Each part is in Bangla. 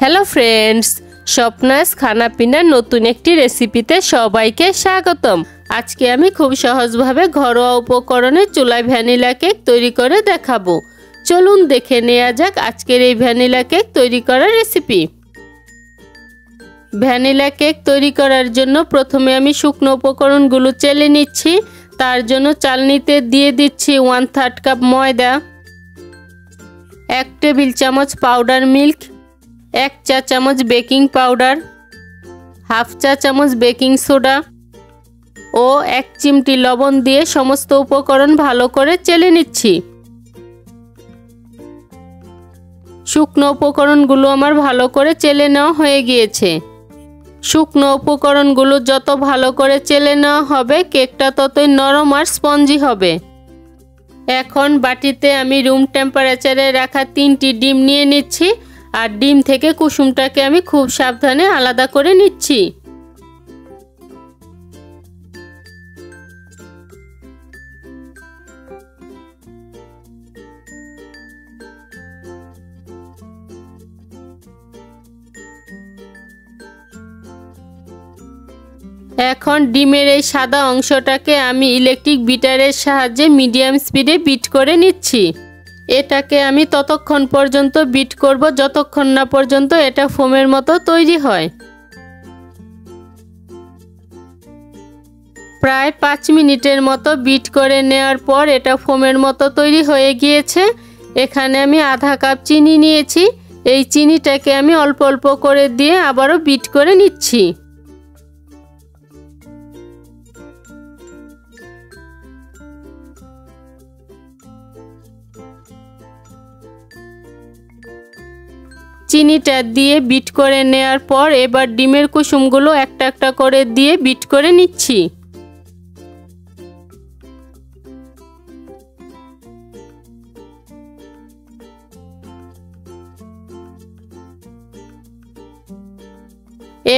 হ্যালো ফ্রেন্ডস, স্বপ্নাস খানা পিনার নতুন একটি রেসিপিতে সবাইকে স্বাগতম। আজকে আমি খুব সহজভাবে ঘরোয়া উপকরণে চুলায় ভ্যানিলা কেক তৈরি করে দেখাবো। চলুন দেখে নেওয়া যাক আজকের এই ভ্যানিলা কেক তৈরি করার রেসিপি। ভ্যানিলা কেক তৈরি করার জন্য প্রথমে আমি শুকনো উপকরণগুলো চেলে নিচ্ছি। তার জন্য চালনিতে দিয়ে দিচ্ছি 1/3 কাপ ময়দা, 1 টেবিল চামচ পাউডার মিল্ক, 1 চা চামচ বেকিং পাউডার, 1/2 চা চামচ বেকিং সোডা ও 1 চিমটি লবণ দিয়ে সমস্ত উপকরণ ভালো করে চেলে নিচ্ছি। শুকনো উপকরণগুলো আমার ভালো করে চেলে নেওয়া হয়ে গিয়েছে। শুকনো উপকরণগুলো যত ভালো করে চেলে নেওয়া হবে কেকটা ততই নরম আর স্পঞ্জি হবে। এখন বাটিতে আমি রুম টেম্পারেচারে রাখা 3টি ডিম নিয়ে নিচ্ছি আর ডিম থেকে কুসুমটাকে আমি খুব সাবধানে আলাদা করে নিচ্ছি। এখন ডিমের এই সাদা অংশটাকে আমি ইলেকট্রিক বিটারের সাহায্যে মিডিয়াম স্পিডে বিট করে নিচ্ছি। এটাকে আমি ততক্ষণ পর্যন্ত বিট করব যতক্ষণ না পর্যন্ত এটা ফোমের মতো তৈরি হয়। প্রায় 5 মিনিটের মতো বিট করে নেওয়ার পর এটা ফোমের মতো তৈরি হয়ে গিয়েছে। এখানে আমি আধা কাপ চিনি নিয়েছি। এই চিনিটাকে আমি অল্প অল্প করে দিয়ে আবারও বিট করে নিচ্ছি। চিনিটা দিয়ে বিট করে নেওয়ার পর এবার ডিমের কুসুমগুলো একটা একটা করে দিয়ে বিট করে নিচ্ছি।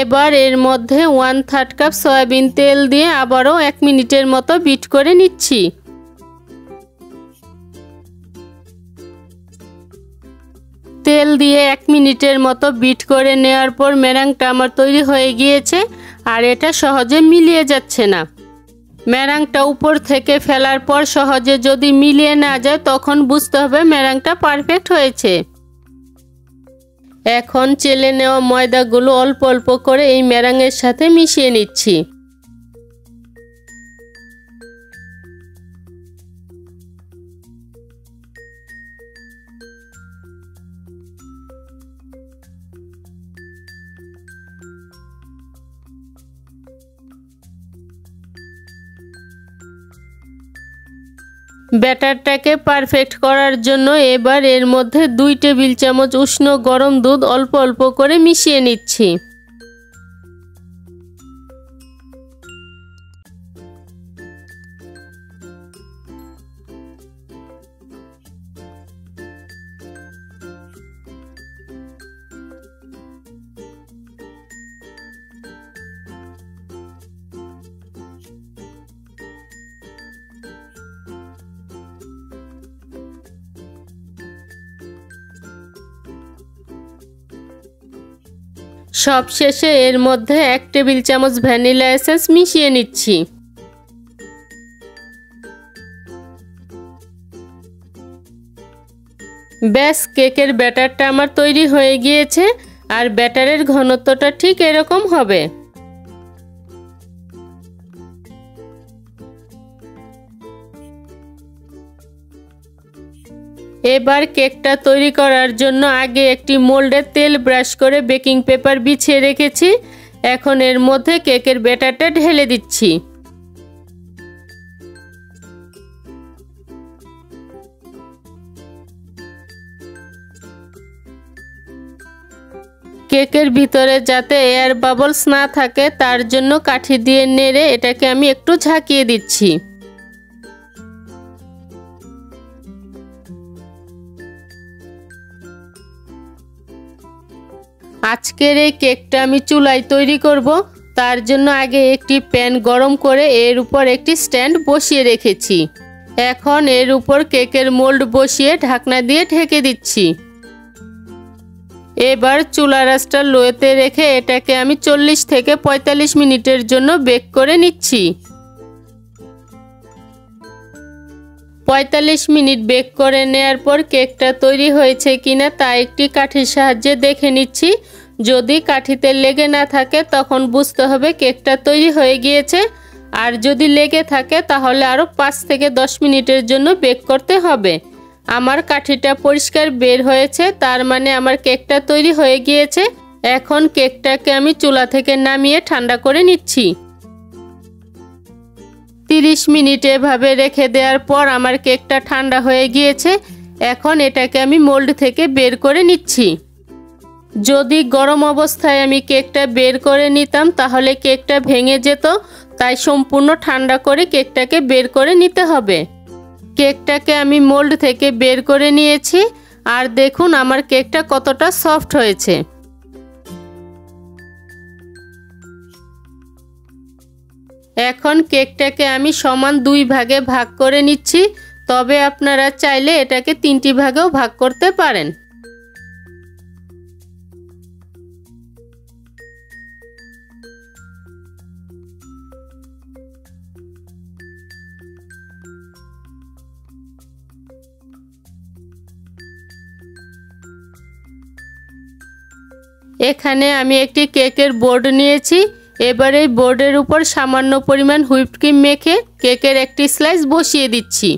এবার এর মধ্যে 1/3 কাপ সয়াবিন তেল দিয়ে আবারও 1 মিনিটের মতো বিট করে নিচ্ছি। তেল দিয়ে 1 মিনিটের মতো বিট করে নেওয়ার পর মেরাংটা আমার তৈরি হয়ে গিয়েছে আর এটা সহজে মিলিয়ে যাচ্ছে না। মেরাংটা উপর থেকে ফেলার পর সহজে যদি মিলিয়ে না যায় তখন বুঝতে হবে মেরাংটা পারফেক্ট হয়েছে। এখন চেলে নেওয়া ময়দাগুলো অল্প অল্প করে এই মেরাঙের সাথে মিশিয়ে নিচ্ছি। ব্যাটারটাকে পারফেক্ট করার জন্য এবার এর মধ্যে 2 টেবিল চামচ উষ্ণ গরম দুধ অল্প অল্প করে মিশিয়ে নিচ্ছি। সবশেষে এর মধ্যে 1 টেবিল চামচ ভ্যানিলা এসেন্স মিশিয়ে নিচ্ছি। ব্যাস, কেকের ব্যাটারটা আমার তৈরি হয়ে গিয়েছে আর ব্যাটারের ঘনত্বটা ঠিক এরকম হবে। এবার কেকটা তৈরি করার জন্য আগে একটি মোল্ডে তেল ব্রাশ করে বেকিং পেপার বিছিয়ে রেখেছি। এখন এর মধ্যে কেকের ব্যাটারটা ঢেলে দিচ্ছি। কেকের ভিতরে যাতে এয়ার বাবলস না থাকে তার জন্য কাঠি দিয়ে নেড়ে এটাকে আমি একটু ঝাঁকিয়ে দিচ্ছি। আজকের এই কেকটা আমি চুলায় তৈরি করব। তার জন্য আগে একটি প্যান গরম করে এর উপর একটি স্ট্যান্ড বসিয়ে রেখেছি। এখন এর উপর কেকের মোল্ড বসিয়ে ঢাকনা দিয়ে ঢেকে দিচ্ছি। এবার চুলার আঁচটা লোতে রেখে এটাকে আমি 40 থেকে 45 মিনিটের জন্য বেক করে নিচ্ছি। 45 মিনিট বেক করে নেওয়ার পর কেকটা তৈরি হয়েছে কিনা তা একটি কাঠির সাহায্যে দেখে নিচ্ছি। যদি কাঠিতে লেগে না থাকে তখন বুঝতে হবে কেকটা তৈরি হয়ে গিয়েছে, আর যদি লেগে থাকে তাহলে আরও 5 থেকে 10 মিনিটের জন্য বেক করতে হবে। আমার কাঠিটা পরিষ্কার বের হয়েছে, তার মানে আমার কেকটা তৈরি হয়ে গিয়েছে। এখন কেকটাকে আমি চুলা থেকে নামিয়ে ঠান্ডা করে নিচ্ছি। 30 মিনিট এভাবে রেখে দেওয়ার পর আমার কেকটা ঠান্ডা হয়ে গিয়েছে। এখন এটাকে আমি মোল্ড থেকে বের করে নিচ্ছি। যদি গরম অবস্থায় আমি কেকটা বের করে নিতাম তাহলে কেকটা ভেঙে যেত, তাই সম্পূর্ণ ঠান্ডা করে কেকটাকে বের করে নিতে হবে। কেকটাকে আমি মোল্ড থেকে বের করে নিয়েছি, আর দেখুন আমার কেকটা কতটা সফট হয়েছে। এখন কেকটাকে আমি সমান 2 ভাগে ভাগ করে নিচ্ছি, তবে আপনারা চাইলে এটাকে 3টি ভাগেও ভাগ করতে পারেন। এখানে আমি একটি কেকের বোর্ড নিয়েছি। এবার এই বোর্ডের উপর সামান্য পরিমাণ হুইপড ক্রিম মেখে কেকের একটি স্লাইস বসিয়ে দিচ্ছি।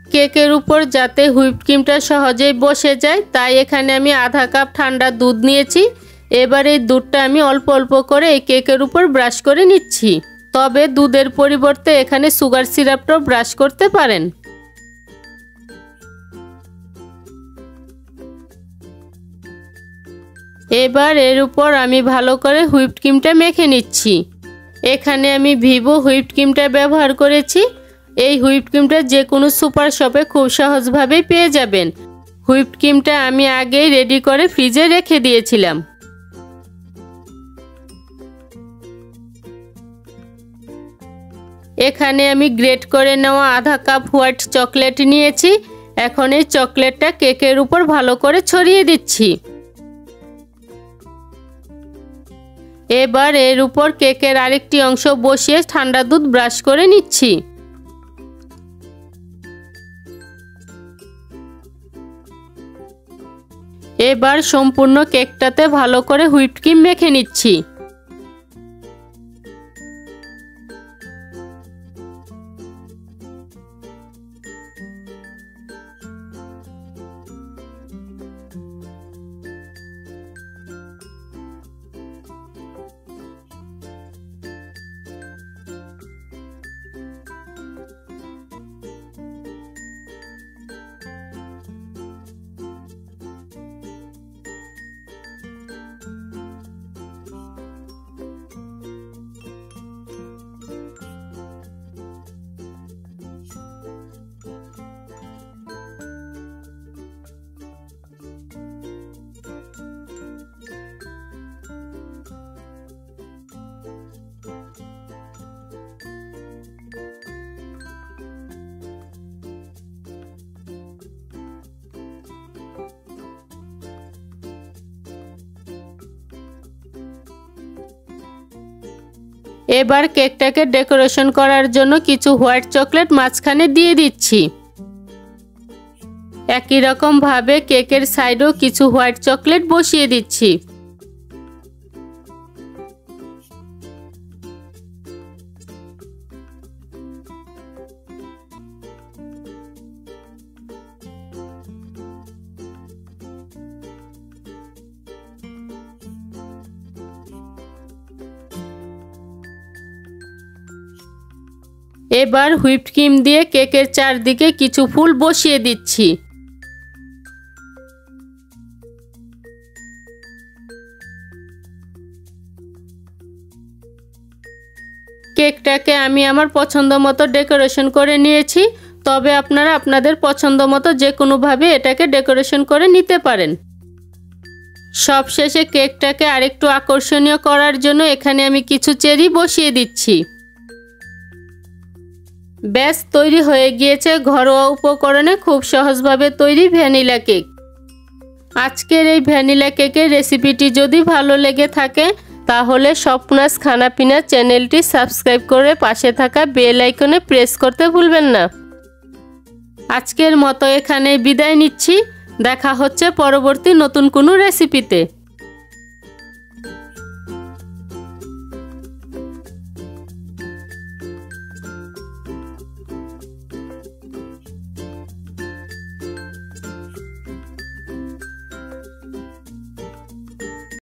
কেকের উপর যাতে হুইপড ক্রিমটা সহজেই বসে যায় তাই এখানে আমি আধা কাপ ঠান্ডা দুধ নিয়েছি। এবার এই দুধটা আমি অল্প অল্প করে এই কেকের উপর ব্রাশ করে নিচ্ছি, তবে দুধের পরিবর্তে এখানে সুগার সিরাপটাও ব্রাশ করতে পারেন। এবার এর উপর আমি ভালো করে হুইপড ক্রিমটা মেখে নিচ্ছি। এখানে আমি ভিভো হুইপড ক্রিমটা ব্যবহার করেছি। এই হুইপড ক্রিমটা যে কোনো সুপার শপে খুব সহজভাবেই পেয়ে যাবেন। হুইপড ক্রিমটা আমি আগেই রেডি করে ফ্রিজে রেখে দিয়েছিলাম। এখানে আমি গ্রেট করে নেওয়া আধা কাপ হোয়াইট চকলেট নিয়েছি। এখন এই চকলেটটা কেকের উপর ভালো করে ছড়িয়ে দিচ্ছি। এবার এর উপর কেকের আরেকটি অংশ বসিয়ে ঠান্ডা দুধ ব্রাশ করে নিচ্ছি। এবার সম্পূর্ণ কেকটাতে ভালো করে হুইপড ক্রিম মেখে নিচ্ছি। এবার কেকটাকে ডেকোরেশন করার জন্য কিছু হোয়াইট চকলেট মাঝখানে দিয়ে দিচ্ছি। একই রকম ভাবে কেকের সাইডেও কিছু হোয়াইট চকলেট বসিয়ে দিচ্ছি। এবার হুইপড ক্রিম দিয়ে কেকের চারদিকে কিছু ফুল বসিয়ে দিচ্ছি। কেকটাকে আমি আমার পছন্দ মতো ডেকোরেশন করে নিয়েছি, তবে আপনারা আপনাদের পছন্দ মতো যে কোনোভাবে এটাকে ডেকোরেশন করে নিতে পারেন। সবশেষে কেকটাকে আরেকটু আকর্ষণীয় করার জন্য এখানে আমি কিছু চেরি বসিয়ে দিচ্ছি। ব্যাস তৈরি হয়ে গিয়েছে ঘরোয়া উপকরণে খুব সহজভাবে তৈরি ভ্যানিলা কেক। আজকের এই ভ্যানিলা কেকের রেসিপিটি যদি ভালো লেগে থাকে তাহলে স্বপ্নাস খানাপিনা চ্যানেলটি সাবস্ক্রাইব করে পাশে থাকা বেল আইকনে প্রেস করতে ভুলবেন না। আজকের মতো এখানে বিদায় নিচ্ছি। দেখা হচ্ছে পরবর্তী নতুন কোনো রেসিপিতে।